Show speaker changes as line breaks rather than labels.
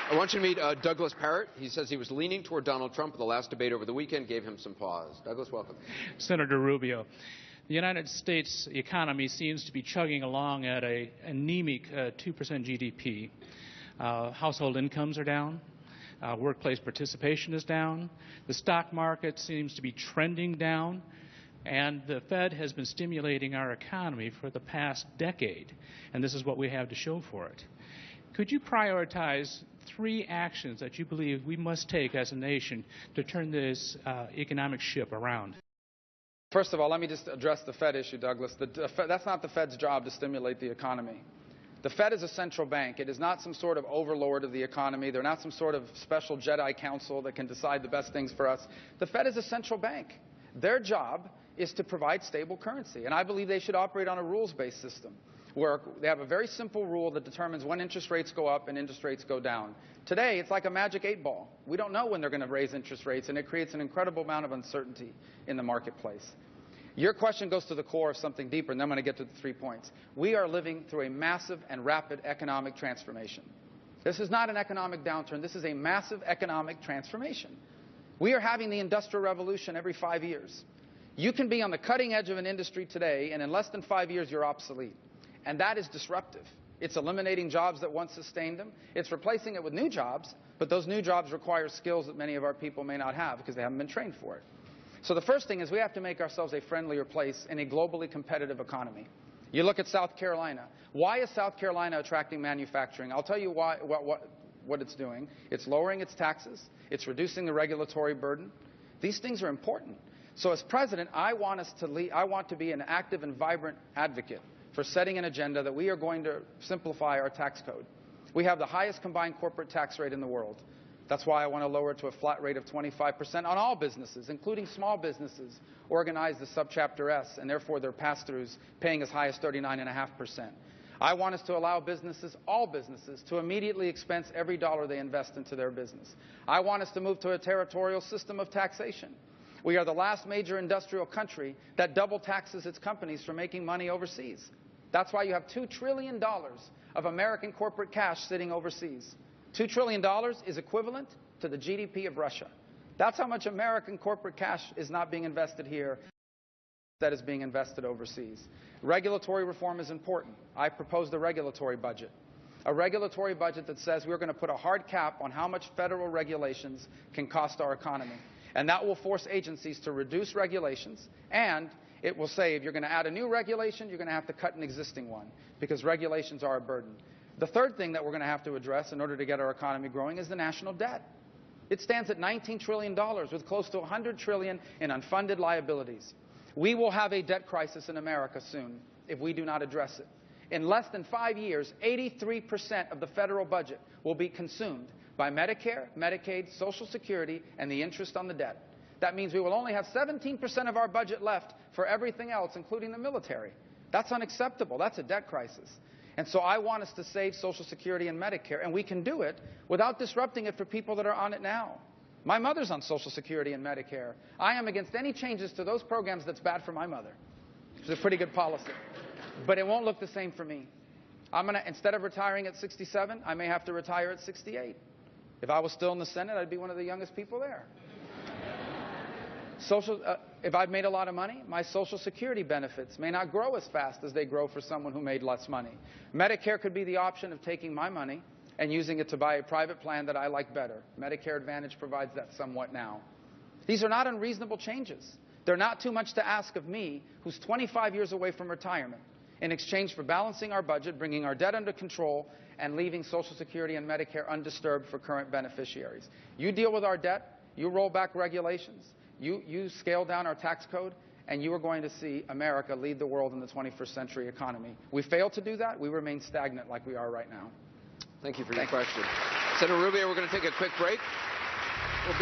I want you to meet Douglas Parrott. He says he was leaning toward Donald Trump in the last debate over the weekend, gave him some pause. Douglas, welcome.
Senator Rubio, the United States economy seems to be chugging along at an anemic 2% GDP. Household incomes are down. Workplace participation is down. The stock market seems to be trending down. And the Fed has been stimulating our economy for the past decade. And this is what we have to show for it. Could you prioritize 3 actions that you believe we must take as a nation to turn this economic ship around?
First of all, let me just address the Fed issue, Douglas. That's not the Fed's job to stimulate the economy. The Fed is a central bank. It is not some sort of overlord of the economy. They're not some sort of special Jedi council that can decide the best things for us. The Fed is a central bank. Their job is to provide stable currency. And I believe they should operate on a rules-based system where they have a very simple rule that determines when interest rates go up and interest rates go down. Today, it's like a magic 8-ball. We don't know when they're going to raise interest rates, and it creates an incredible amount of uncertainty in the marketplace. Your question goes to the core of something deeper, and then I'm going to get to the 3 points. We are living through a massive and rapid economic transformation. This is not an economic downturn. This is a massive economic transformation. We are having the Industrial Revolution every 5 years. You can be on the cutting edge of an industry today, and in less than 5 years, you're obsolete. And that is disruptive. It's eliminating jobs that once sustained them. It's replacing it with new jobs, but those new jobs require skills that many of our people may not have because they haven't been trained for it. So the first thing is we have to make ourselves a friendlier place in a globally competitive economy. You look at South Carolina. Why is South Carolina attracting manufacturing? I'll tell you why, what it's doing. It's lowering its taxes. It's reducing the regulatory burden. These things are important. So as president, I want to be an active and vibrant advocate for setting an agenda that we are going to simplify our tax code. We have the highest combined corporate tax rate in the world. That's why I want to lower it to a flat rate of 25% on all businesses, including small businesses organized as Subchapter S, and therefore their pass-throughs paying as high as 39.5%. I want us to allow businesses, all businesses, to immediately expense every dollar they invest into their business. I want us to move to a territorial system of taxation. We are the last major industrial country that double taxes its companies for making money overseas. That's why you have $2 trillion of American corporate cash sitting overseas. $2 trillion is equivalent to the GDP of Russia. That's how much American corporate cash is not being invested here that is being invested overseas. Regulatory reform is important. I proposed a regulatory budget. A regulatory budget that says we're going to put a hard cap on how much federal regulations can cost our economy. And that will force agencies to reduce regulations, and it will say if you're going to add a new regulation, you're going to have to cut an existing one, because regulations are a burden. The third thing that we're going to have to address in order to get our economy growing is the national debt. It stands at $19 trillion with close to $100 trillion in unfunded liabilities. We will have a debt crisis in America soon if we do not address it. In less than 5 years, 83% of the federal budget will be consumed by Medicare, Medicaid, Social Security, and the interest on the debt. That means we will only have 17% of our budget left for everything else, including the military. That's unacceptable. That's a debt crisis. And so I want us to save Social Security and Medicare, and we can do it without disrupting it for people that are on it now. My mother's on Social Security and Medicare. I am against any changes to those programs that's bad for my mother. It's a pretty good policy. But it won't look the same for me. Instead of retiring at 67, I may have to retire at 68. If I was still in the Senate, I'd be one of the youngest people there. If I've made a lot of money, my Social Security benefits may not grow as fast as they grow for someone who made less money. Medicare could be the option of taking my money and using it to buy a private plan that I like better. Medicare Advantage provides that somewhat now. These are not unreasonable changes. They're not too much to ask of me, who's 25 years away from retirement, in exchange for balancing our budget, bringing our debt under control, and leaving Social Security and Medicare undisturbed for current beneficiaries. You deal with our debt, you roll back regulations, you scale down our tax code, and you are going to see America lead the world in the 21st century economy. We fail to do that, we remain stagnant like we are right now.
Thank you for your question. Senator Rubio, we're going to take a quick break.